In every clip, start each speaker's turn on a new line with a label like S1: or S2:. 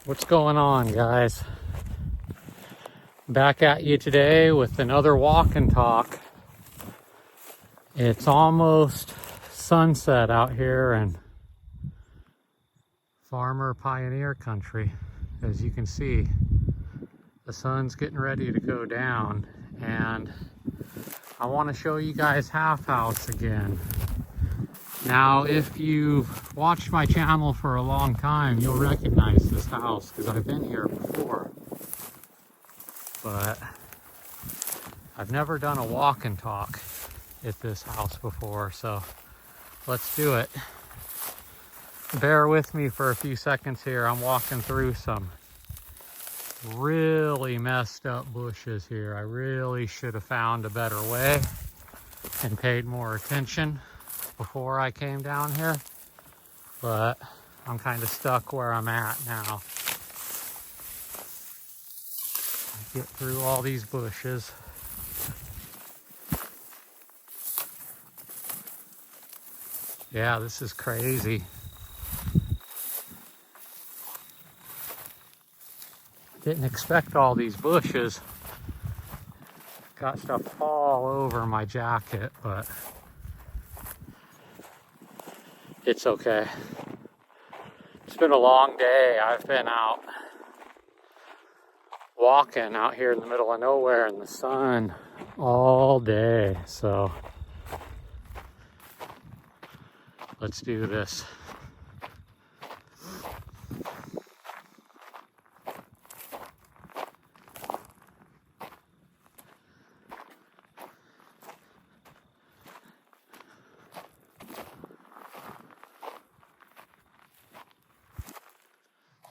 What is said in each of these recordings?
S1: What's going on, guys? Back at you today with another walk and talk. It's almost sunset out here in farmer pioneer country. As you can see, the sun's getting ready to go down, and I want to show you guys HalfHouse again. Now, if you've watched my channel for a long time, you'll recognize this house because I've been here before. But I've never done a walk and talk at this house before, so let's do it. Bear with me for a few seconds here. I'm walking through some really messed up bushes here. I really should have found a better way and paid more attention before I came down here, but I'm kind of stuck where I'm at now. Get through all these bushes. Yeah, this is crazy. Didn't expect all these bushes. Got stuff all over my jacket, but it's okay. It's been a long day. I've been out walking out here in the middle of nowhere in the sun all day, so let's do this.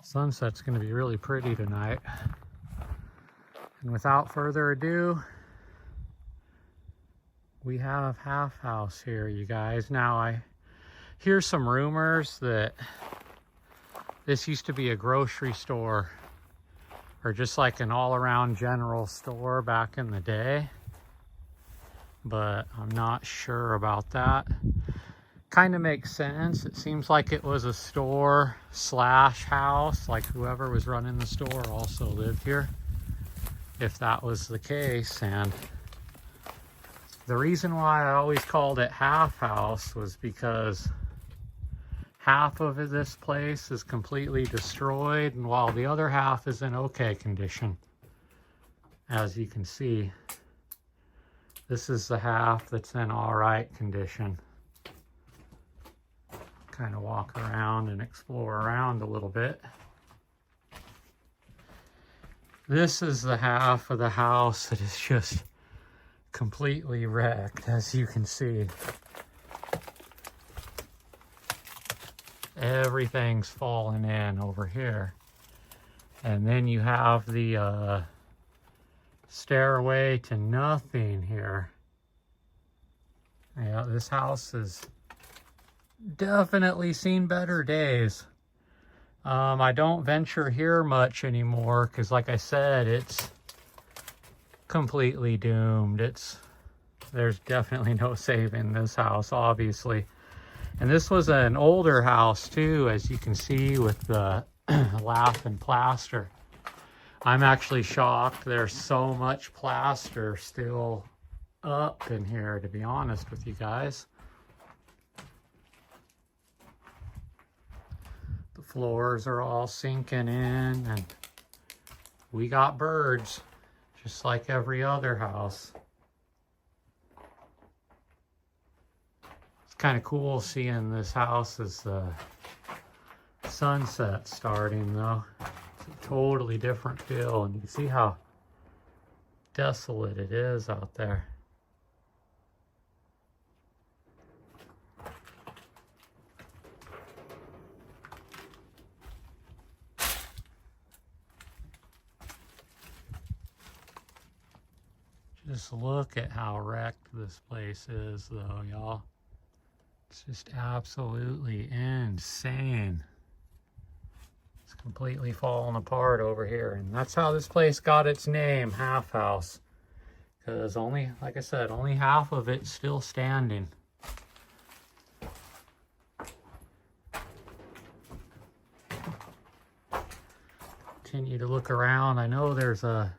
S1: Sunset's going to be really pretty tonight. And without further ado, we have HalfHouse here, you guys. Now, I hear some rumors that this used to be a grocery store or just like an all-around general store back in the day, but I'm not sure about that. Kind of makes sense. It seems like it was a store slash house, like whoever was running the store also lived here, if that was the case. And the reason why I always called it HalfHouse was because half of this place is completely destroyed, and while the other half is in okay condition. As you can see, this is the half that's in all right condition. Kind of walk around and explore around a little bit. This is the half of the house that is just completely wrecked, as you can see. Everything's fallen in over here. And then you have the stairway to nothing here. Yeah, this house has definitely seen better days. I don't venture here much anymore because, like I said, it's completely doomed. There's definitely no saving this house, obviously. And this was an older house too, as you can see, with the lath and plaster. I'm actually shocked there's so much plaster still up in here, to be honest with you guys. The floors are all sinking in, and we got birds, just like every other house. It's kind of cool seeing this house as the sunset starting, though. It's a totally different feel, and you can see how desolate it is out there. Just look at how wrecked this place is, though, y'all. It's just absolutely insane. It's completely falling apart over here. And that's how this place got its name, HalfHouse. Because only, like I said, only half of it's still standing. continue to look around. I know there's a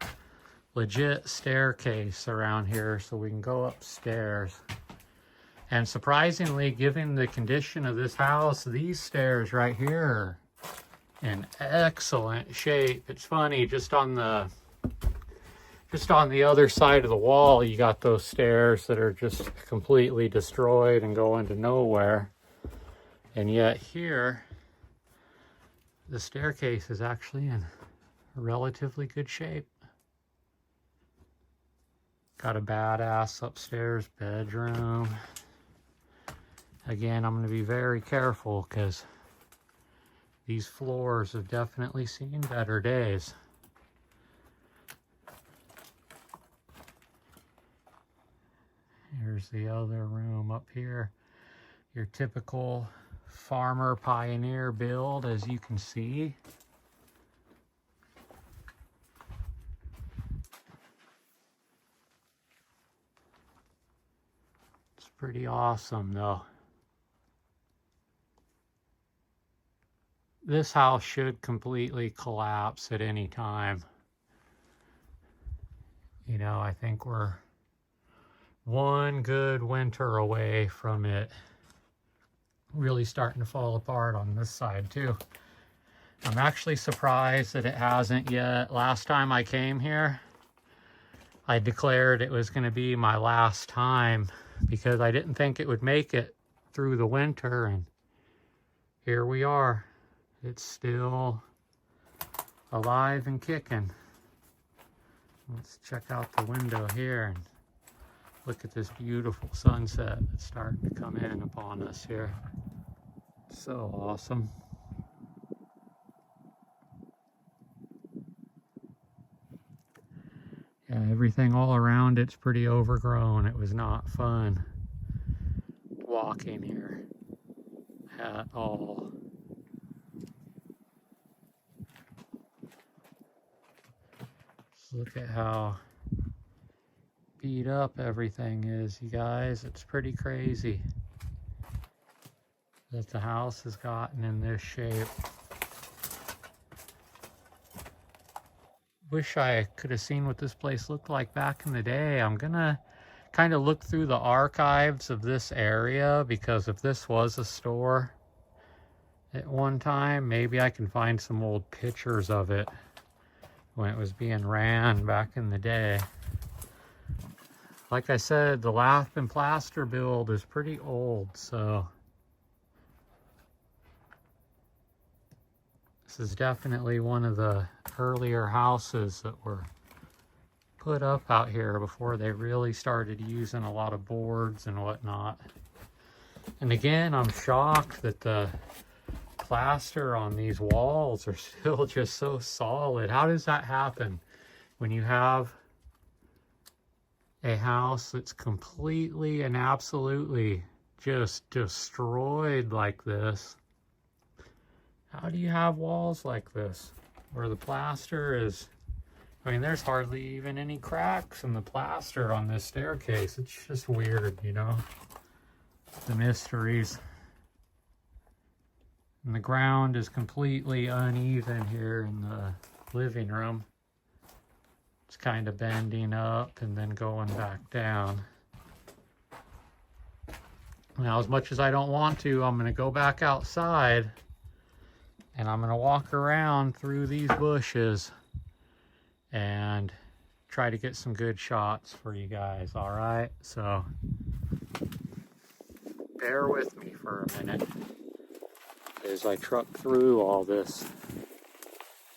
S1: legit staircase around here, so we can go upstairs. And surprisingly, given the condition of this house, these stairs right here are in excellent shape. It's funny, just on the other side of the wall, you got those stairs that are just completely destroyed and go into nowhere. And yet here, the staircase is actually in relatively good shape. Got a badass upstairs bedroom. Again, I'm going to be very careful because these floors have definitely seen better days. Here's the other room up here. Your typical farmer pioneer build, as you can see. It's pretty awesome though. This house should completely collapse at any time. You know, I think we're one good winter away from it really starting to fall apart on this side too. I'm actually surprised that it hasn't yet. Last time I came here, I declared it was going to be my last time because I didn't think it would make it through the winter, and here we are. It's still alive and kicking. Let's check out the window here and look at this beautiful sunset that's starting to come in upon us here. So awesome. Yeah, everything all around it's pretty overgrown. It was not fun walking here at all. Look at how beat up everything is, you guys. It's pretty crazy that the house has gotten in this shape. Wish I could have seen what this place looked like back in the day. I'm gonna kind of look through the archives of this area, because if this was a store at one time, maybe I can find some old pictures of it when it was being ran back in the day. Like I said, the lath and plaster build is pretty old, so this is definitely one of the earlier houses that were put up out here before they really started using a lot of boards and whatnot. And again, I'm shocked that the plaster on these walls are still just so solid. How does that happen when you have a house that's completely and absolutely just destroyed like this? How do you have walls like this where the plaster is, I mean, there's hardly even any cracks in the plaster on this staircase. It's just weird, you know, the mysteries. And the ground is completely uneven here in the living room. It's kind of bending up and then going back down. Now, as much as I don't want to, I'm going to go back outside and I'm going to walk around through these bushes and try to get some good shots for you guys, all right? So bear with me for a minute as I truck through all this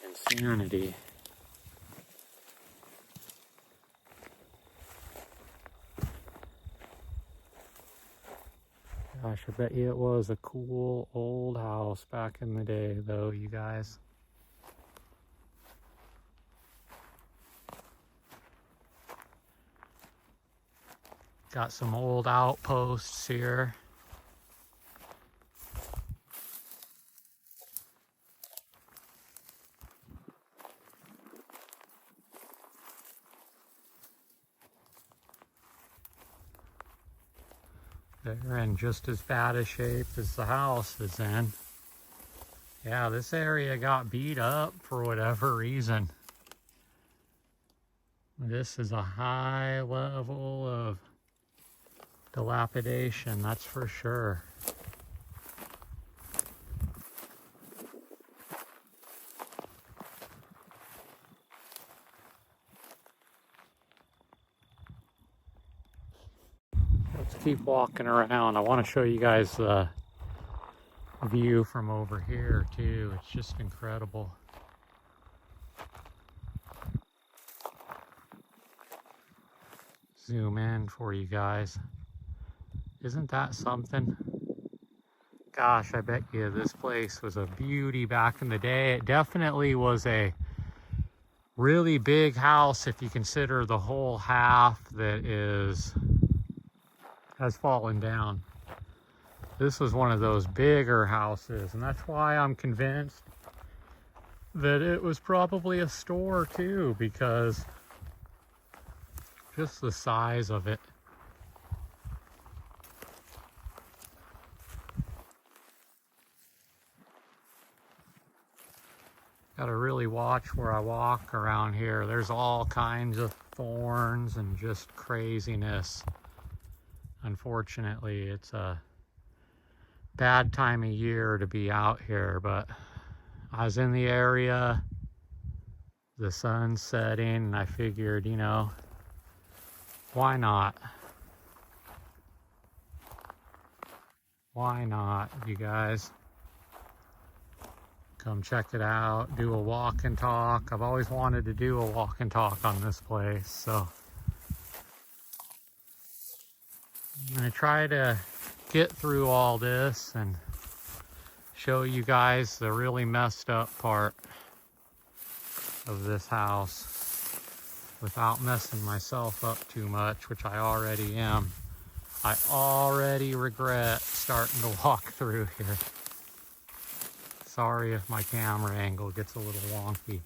S1: insanity. Gosh, I bet you it was a cool old house back in the day, though, you guys. Got some old outposts here. They're in just as bad a shape as the house is in. Yeah, this area got beat up for whatever reason. This is a high level of dilapidation, that's for sure. Let's keep walking around. I want to show you guys the view from over here too. It's just incredible. Zoom in for you guys. Isn't that something? Gosh, I bet you this place was a beauty back in the day. It definitely was a really big house if you consider the whole half that has fallen down. This was one of those bigger houses, and that's why I'm convinced that it was probably a store too, because just the size of it. Gotta really watch where I walk around here. There's all kinds of thorns and just craziness. Unfortunately, it's a bad time of year to be out here, but I was in the area, the sun's setting, and I figured, you know, why not? Why not, you guys? Come check it out, do a walk and talk. I've always wanted to do a walk and talk on this place, so I'm gonna try to get through all this and show you guys the really messed up part of this house without messing myself up too much, which I already am. I already regret starting to walk through here. Sorry if my camera angle gets a little wonky.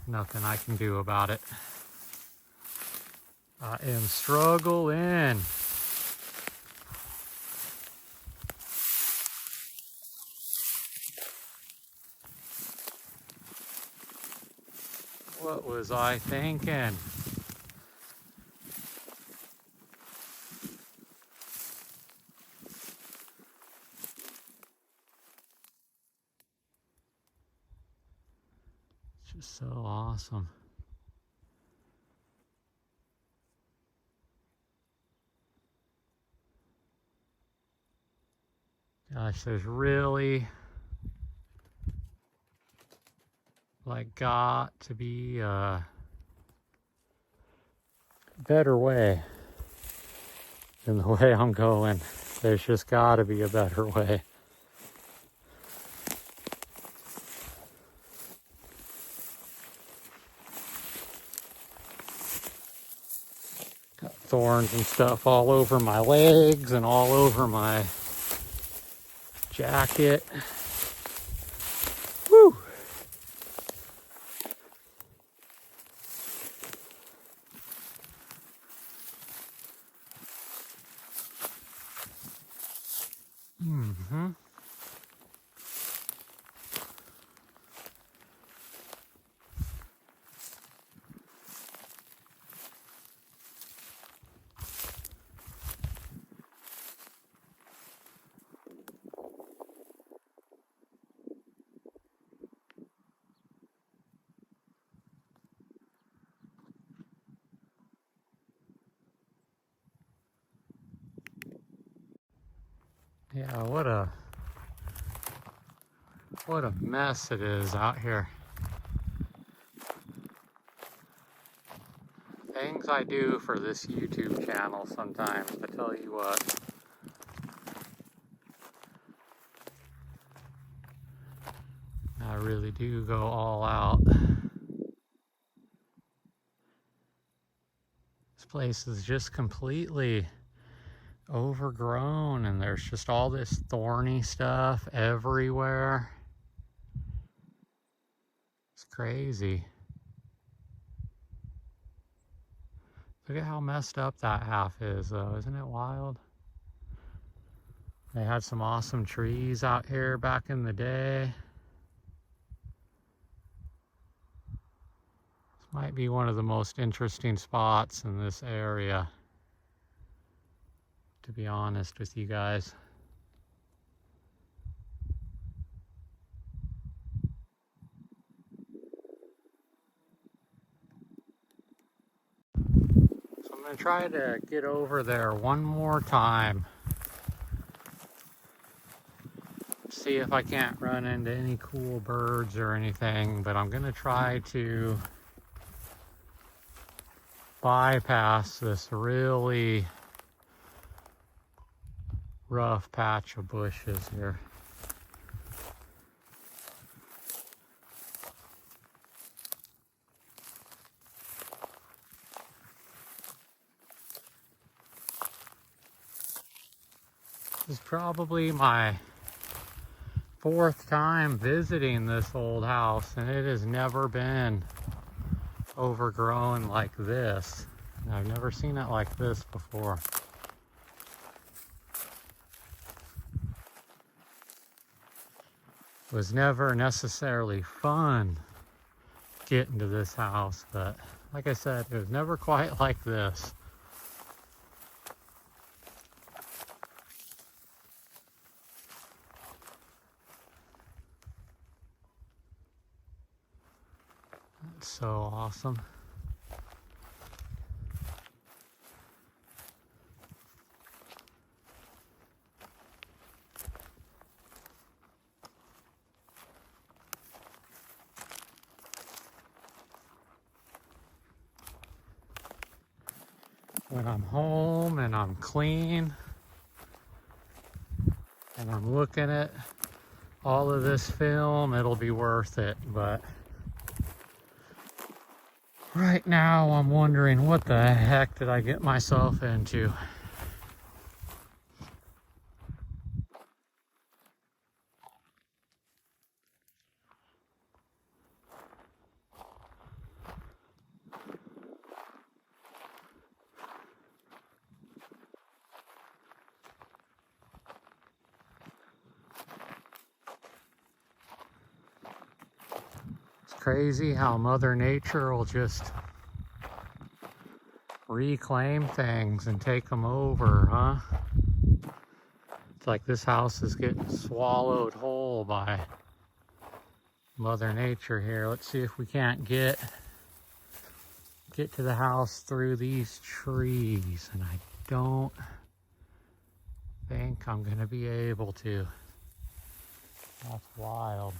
S1: Nothing I can do about it. I am struggling. What was I thinking? It's just so awesome. Gosh, there's really got to be a better way than the way I'm going. There's just got to be a better way. Got thorns and stuff all over my legs and all over my jacket. Woo! Mm-hmm. Yeah, what a mess it is out here. Things I do for this YouTube channel sometimes, I tell you what. I really do go all out. This place is just completely overgrown and there's just all this thorny stuff everywhere. It's crazy. Look at how messed up that half is though, isn't it wild? They had some awesome trees out here back in the day. This might be one of the most interesting spots in this area, to be honest with you guys. So I'm going to try to get over there one more time. See if I can't run into any cool birds or anything, but I'm going to try to bypass this really rough patch of bushes here. This is probably my 4th time visiting this old house, and it has never been overgrown like this. I've never seen it like this before. It was never necessarily fun getting to this house, but like I said, it was never quite like this. That's so awesome. When I'm home and I'm clean and I'm looking at all of this film, it'll be worth it. But right now I'm wondering, what the heck did I get myself into? Crazy how Mother Nature will just reclaim things and take them over, huh? It's like this house is getting swallowed whole by Mother Nature here. Let's see if we can't get to the house through these trees, and I don't think I'm gonna be able to. That's wild.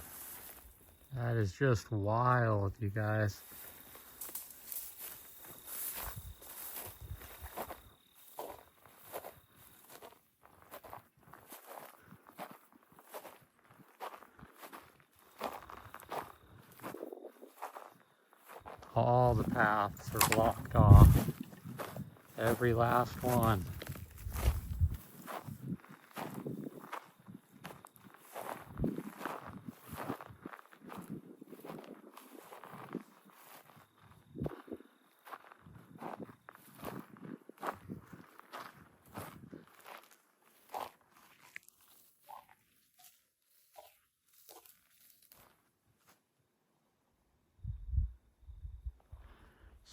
S1: That is just wild, you guys. All the paths are blocked off. Every last one.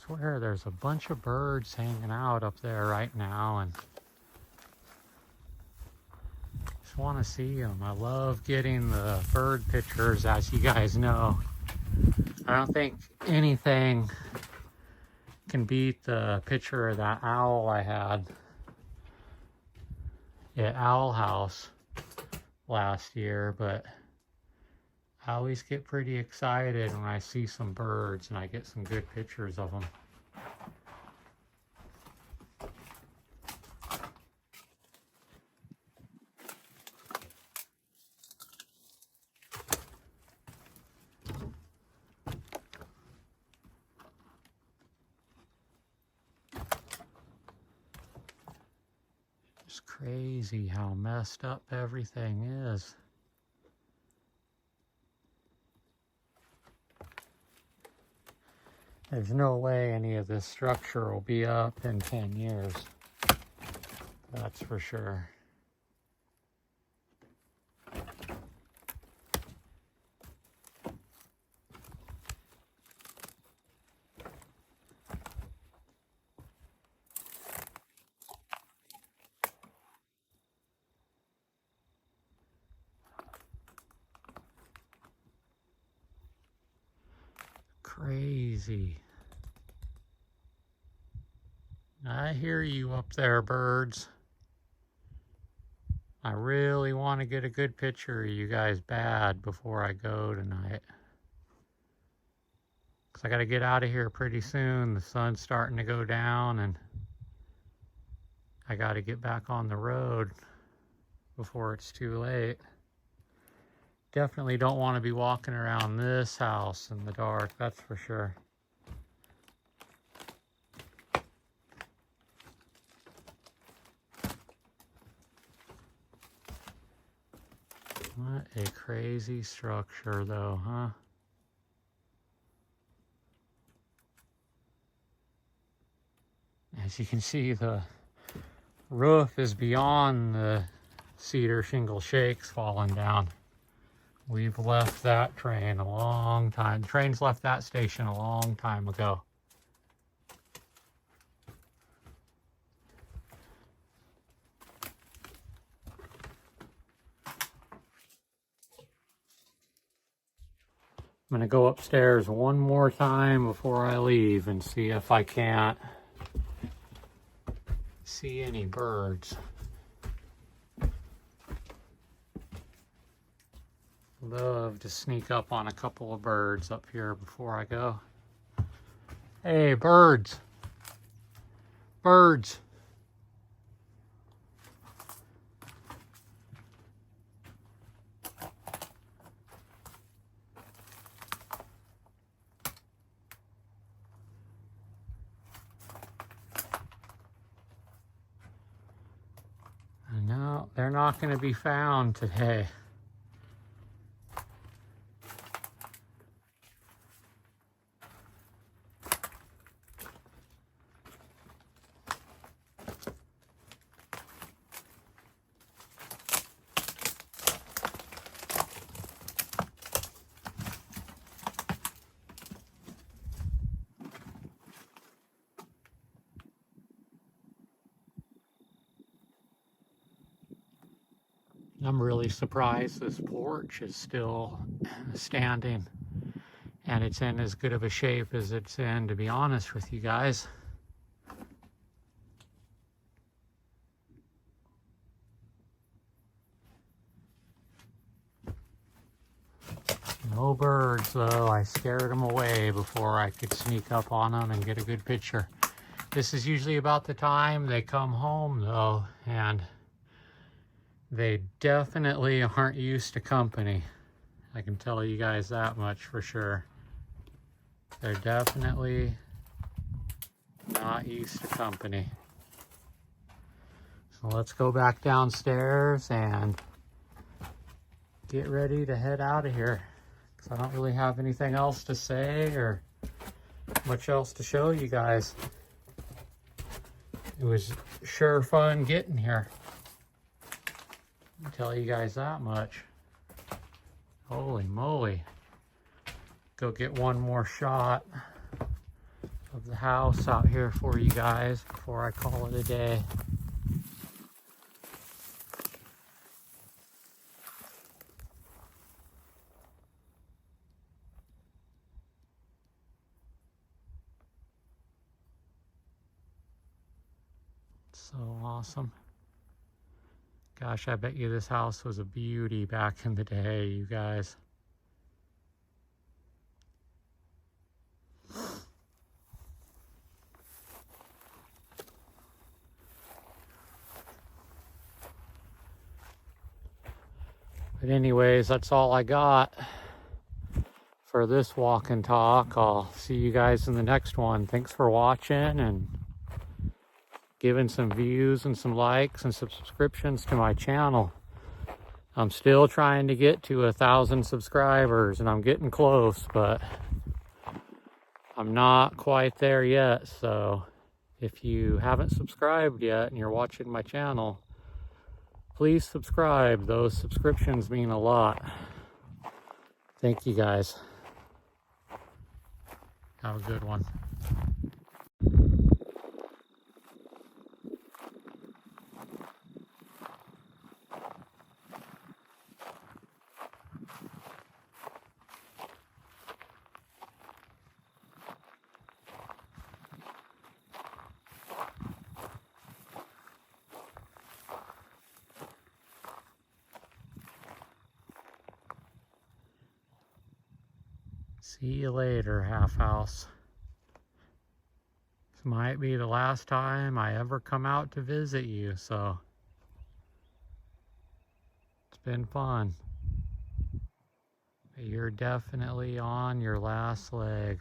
S1: Swear there's a bunch of birds hanging out up there right now, and just want to see them. I love getting the bird pictures, as you guys know. I don't think anything can beat the picture of that owl I had at HalfHouse last year, but I always get pretty excited when I see some birds and I get some good pictures of them. It's crazy how messed up everything is. There's no way any of this structure will be up in 10 years. That's for sure. crazy. I hear you up there, birds. I really want to get a good picture of you guys bad before I go tonight. Because I got to get out of here pretty soon. The sun's starting to go down and I got to get back on the road before it's too late. Definitely don't want to be walking around this house in the dark, that's for sure. What a crazy structure though, huh? As you can see, the roof is beyond the cedar shingle shakes falling down. We've left that train a long time. The train's left that station a long time ago. I'm gonna go upstairs one more time before I leave and see if I can't see any birds. Love to sneak up on a couple of birds up here before I go. Hey, birds. Birds. No, they're not going to be found today. I'm really surprised this porch is still standing and it's in as good of a shape as it's in, to be honest with you guys. No birds though. I scared them away before I could sneak up on them and get a good picture. This is usually about the time they come home though, and they definitely aren't used to company. I can tell you guys that much for sure. They're definitely not used to company. So let's go back downstairs and get ready to head out of here. Because I don't really have anything else to say or much else to show you guys. It was sure fun getting here. I'll tell you guys that much. Holy moly. Go get one more shot of the house out here for you guys before I call it a day. So awesome. Gosh, I bet you this house was a beauty back in the day, you guys. But anyways, that's all I got for this walk and talk. I'll see you guys in the next one. Thanks for watching and giving some views and some likes and some subscriptions to my channel. I'm still trying to get to 1,000 subscribers and I'm getting close, but I'm not quite there yet. So if you haven't subscribed yet and you're watching my channel, please subscribe. Those subscriptions mean a lot. Thank you guys. Have a good one. See you later, HalfHouse. This might be the last time I ever come out to visit you, so it's been fun. You're definitely on your last leg.